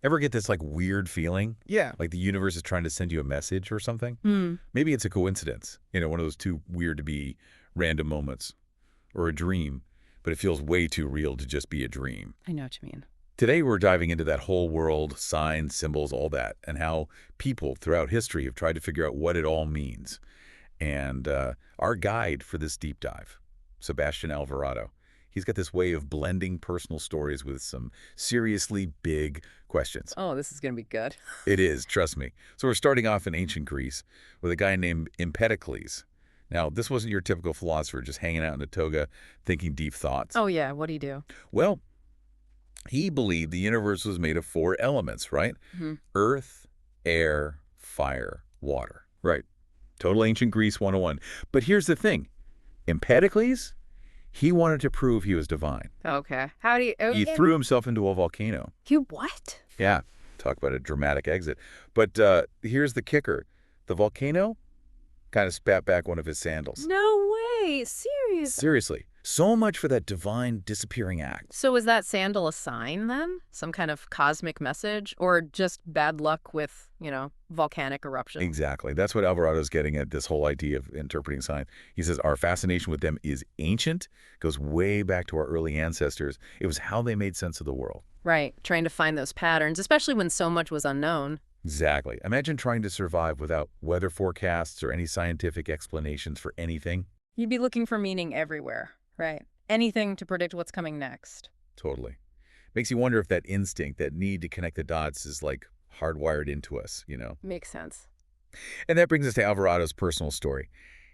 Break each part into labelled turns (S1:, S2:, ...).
S1: Ever get this like weird feeling?
S2: Yeah.
S1: Like the universe is trying to send you a message or something?
S3: Hmm.
S1: Maybe it's a coincidence, one of those too weird to be random moments, or a dream, but it feels way too real to just be a dream.
S3: I know what you mean.
S1: Today we're diving into that whole world, signs, symbols, all that, and how people throughout history have tried to figure out what it all means. And our guide for this deep dive, Sebastian Alvarado, he's got this way of blending personal stories with some seriously big questions.
S3: Oh, this is going to be good.
S1: It is, trust me. So we're starting off in ancient Greece with a guy named Empedocles. Now, this wasn't your typical philosopher just hanging out in a toga thinking deep thoughts.
S3: Oh, yeah. What do you do?
S1: Well, he believed the universe was made of 4 elements, right?
S3: Hmm.
S1: Earth, air, fire, water. Right. Total ancient Greece 101. But here's the thing. Empedocles, he wanted to prove he was divine.
S3: Okay. How do you...
S1: He threw himself into a volcano.
S3: You what?
S1: Yeah, talk about a dramatic exit. But here's the kicker. The volcano kind of spat back one of his sandals.
S3: No way. Serious.
S1: Seriously. So much for that divine disappearing act.
S3: So is that sandal a sign then? Some kind of cosmic message? Or just bad luck with, volcanic eruption?
S1: Exactly. That's what Alvarado's getting at, this whole idea of interpreting signs. He says our fascination with them is ancient, goes way back to our early ancestors. It was how they made sense of the world.
S3: Right. Trying to find those patterns, especially when so much was unknown.
S1: Exactly. Imagine trying to survive without weather forecasts or any scientific explanations for anything.
S3: You'd be looking for meaning everywhere. Right. Anything to predict what's coming next.
S1: Totally. Makes you wonder if that instinct, that need to connect the dots is like hardwired into us,
S3: Makes sense.
S1: And that brings us to Alvarado's personal story.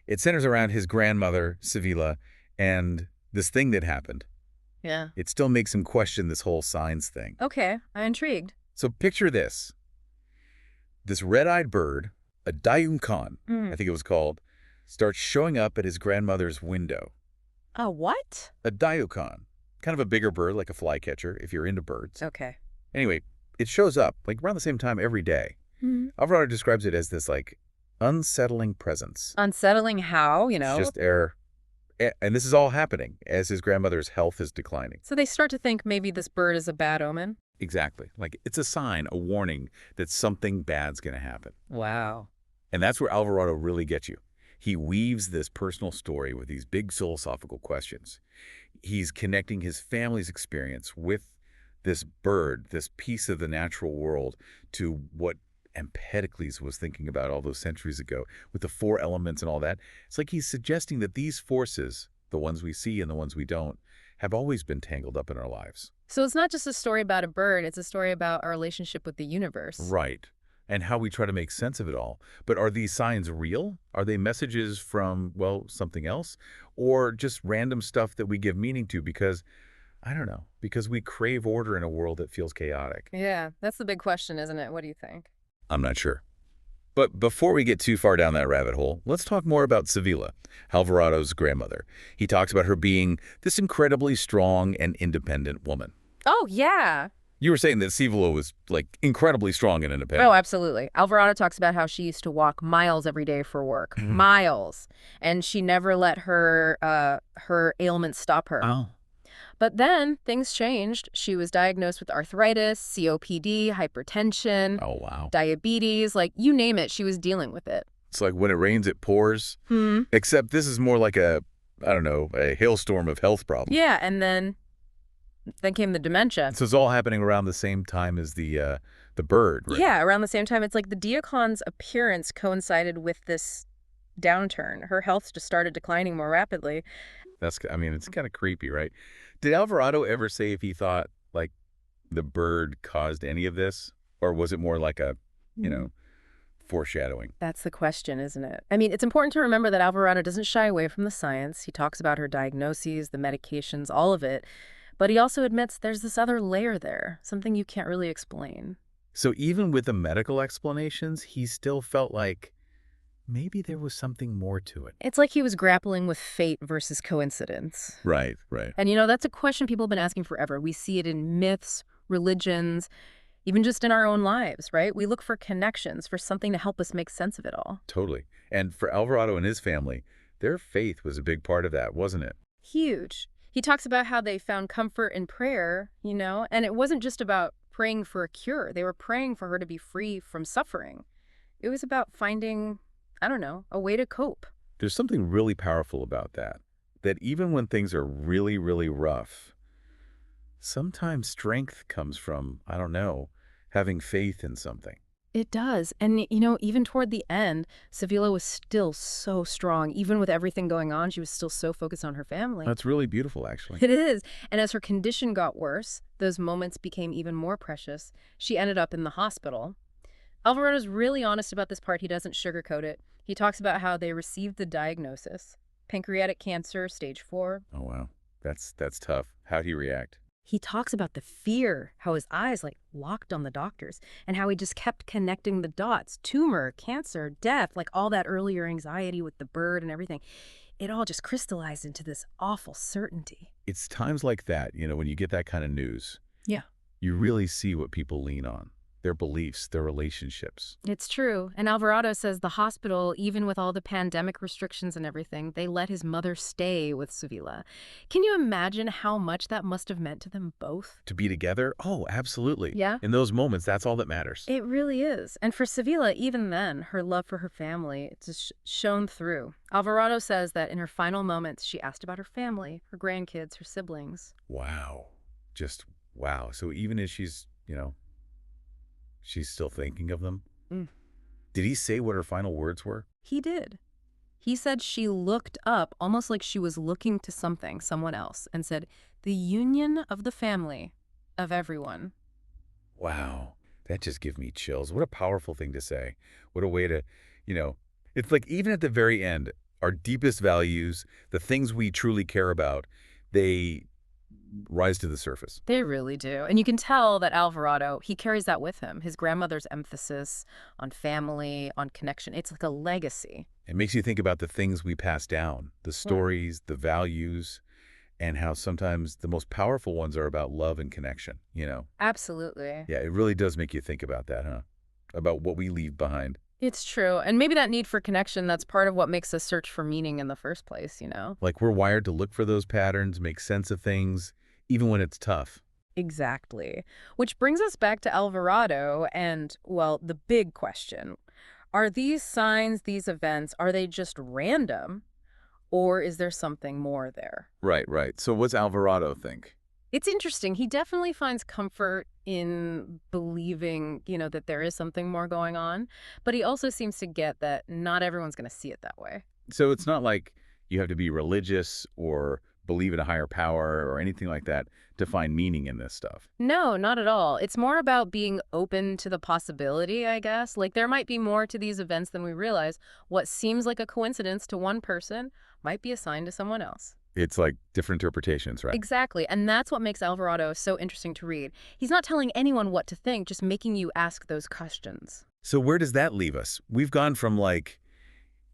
S1: It centers around his grandmother, Sevilla, and this thing that happened.
S3: Yeah.
S1: It still makes him question this whole signs thing.
S3: Okay. I'm intrigued.
S1: So picture this. This red-eyed bird, a dayunkan, I think it was called, starts showing up at his grandmother's window.
S3: A what?
S1: A dayunkan, kind of a bigger bird like a flycatcher if you're into birds.
S3: Okay.
S1: Anyway, it shows up like around the same time every day.
S3: Hmm.
S1: Alvarado describes it as this like unsettling presence.
S3: Unsettling how,
S1: It's just air. And this is all happening as his grandmother's health is declining.
S3: So they start to think maybe this bird is a bad omen?
S1: Exactly. Like it's a sign, a warning that something bad's going to happen.
S3: Wow.
S1: And that's where Alvarado really gets you. He weaves this personal story with these big philosophical questions. He's connecting his family's experience with this bird, this piece of the natural world, to what Empedocles was thinking about all those centuries ago with the 4 elements and all that. It's like he's suggesting that these forces, the ones we see and the ones we don't, have always been tangled up in our lives.
S3: So it's not just a story about a bird, it's a story about our relationship with the universe.
S1: Right. And how we try to make sense of it all. But are these signs real? Are they messages from, well, something else? Or just random stuff that we give meaning to because, I don't know, because we crave order in a world that feels chaotic?
S3: Yeah, that's the big question, isn't it? What do you think?
S1: I'm not sure. But before we get too far down that rabbit hole, let's talk more about Sevilla, Alvarado's grandmother. He talks about her being this incredibly strong and independent woman.
S3: Oh, yeah.
S1: You were saying that Sevilla was, like, incredibly strong and independent.
S3: Oh, absolutely. Alvarado talks about how she used to walk miles every day for work. Miles. And she never let her ailments stop her.
S1: Oh.
S3: But then things changed. She was diagnosed with arthritis, COPD, hypertension,
S1: Oh, wow.
S3: diabetes, like you name it, she was dealing with it.
S1: It's like when it rains, it pours. Except this is more like a hailstorm of health problems.
S3: Yeah, and then came the dementia.
S1: So it's all happening around the same time as the bird, right?
S3: Yeah, around the same time. It's like the Diacon's appearance coincided with this downturn. Her health just started declining more rapidly.
S1: It's kind of creepy, right? Did Alvarado ever say if he thought, like, the bird caused any of this? Or was it more like a, foreshadowing?
S3: That's the question, isn't it? I mean, it's important to remember that Alvarado doesn't shy away from the science. He talks about her diagnoses, the medications, all of it. But he also admits there's this other layer there, something you can't really explain.
S1: So even with the medical explanations, he still felt like maybe there was something more to it.
S3: It's like he was grappling with fate versus coincidence.
S1: Right, right.
S3: And, that's a question people have been asking forever. We see it in myths, religions, even just in our own lives, right? We look for connections, for something to help us make sense of it all.
S1: Totally. And for Alvarado and his family, their faith was a big part of that, wasn't it?
S3: Huge. He talks about how they found comfort in prayer, and it wasn't just about praying for a cure. They were praying for her to be free from suffering. It was about finding, I don't know, a way to cope.
S1: There's something really powerful about that. That even when things are really, really rough, sometimes strength comes from, I don't know, having faith in something.
S3: It does. And, even toward the end, Sevilla was still so strong. Even with everything going on, she was still so focused on her family.
S1: That's really beautiful, actually.
S3: It is. And as her condition got worse, those moments became even more precious. She ended up in the hospital. Alvarado's really honest about this part. He doesn't sugarcoat it. He talks about how they received the diagnosis. Pancreatic cancer, stage 4.
S1: Oh, wow. That's tough. How'd he react?
S3: He talks about the fear, how his eyes locked on the doctors, and how he just kept connecting the dots. Tumor, cancer, death, like all that earlier anxiety with the bird and everything. It all just crystallized into this awful certainty.
S1: It's times like that, when you get that kind of news,
S3: Yeah.
S1: you really see what people lean on, their beliefs, their relationships.
S3: It's true. And Alvarado says the hospital, even with all the pandemic restrictions and everything, they let his mother stay with Sevilla. Can you imagine how much that must have meant to them both?
S1: To be together? Oh, absolutely.
S3: Yeah.
S1: In those moments, that's all that matters.
S3: It really is. And for Sevilla, even then, her love for her family, it's just shone through. Alvarado says that in her final moments, she asked about her family, her grandkids, her siblings.
S1: Wow. Just wow. So even as she's still thinking of them?
S3: Mm.
S1: Did he say what her final words were?
S3: He did. He said she looked up, almost like she was looking to something, someone else, and said, the union of the family, of everyone.
S1: Wow. That just gives me chills. What a powerful thing to say. What a way to, it's like even at the very end, our deepest values, the things we truly care about, they rise to the surface.
S3: They really do. And you can tell that Alvarado, he carries that with him. His grandmother's emphasis on family, on connection. It's like a legacy.
S1: It makes you think about the things we pass down, the stories, the values, and how sometimes the most powerful ones are about love and connection.
S3: Absolutely.
S1: Yeah, it really does make you think about that, huh? About what we leave behind.
S3: It's true. And maybe that need for connection, that's part of what makes us search for meaning in the first place,
S1: Like we're wired to look for those patterns, make sense of things, even when it's tough.
S3: Exactly. Which brings us back to Alvarado and, well, the big question. Are these signs, these events, are they just random? Or is there something more there?
S1: Right, right. So what's Alvarado think?
S3: It's interesting. He definitely finds comfort in believing, that there is something more going on. But he also seems to get that not everyone's going to see it that way.
S1: So it's not like you have to be religious or believe in a higher power or anything like that to find meaning in this stuff.
S3: No, not at all. It's more about being open to the possibility, I guess. Like there might be more to these events than we realize. What seems like a coincidence to one person might be a sign to someone else.
S1: It's like different interpretations, right?
S3: Exactly. And that's what makes Alvarado so interesting to read. He's not telling anyone what to think, just making you ask those questions.
S1: So where does that leave us? We've gone from like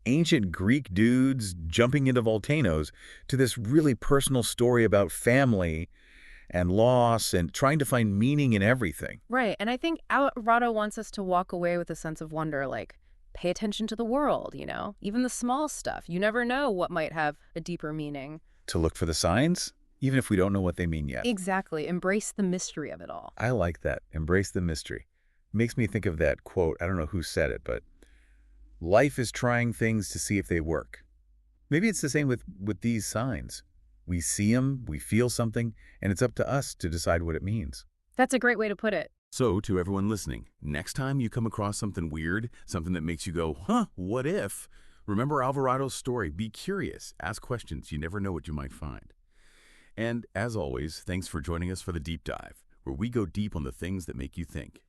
S1: ancient Greek dudes jumping into volcanoes to this really personal story about family and loss and trying to find meaning in everything.
S3: Right. And I think Alvarado wants us to walk away with a sense of wonder, like pay attention to the world, even the small stuff. You never know what might have a deeper meaning.
S1: To look for the signs, even if we don't know what they mean yet.
S3: Exactly. Embrace the mystery of it all.
S1: I like that. Embrace the mystery. Makes me think of that quote. I don't know who said it, but life is trying things to see if they work. Maybe it's the same with these signs. We see them, we feel something, and it's up to us to decide what it means.
S3: That's a great way to put it.
S1: So, to everyone listening, next time you come across something weird, something that makes you go, huh, what if? Remember Alvarado's story. Be curious. Ask questions. You never know what you might find. And as always, thanks for joining us for the Deep Dive, where we go deep on the things that make you think.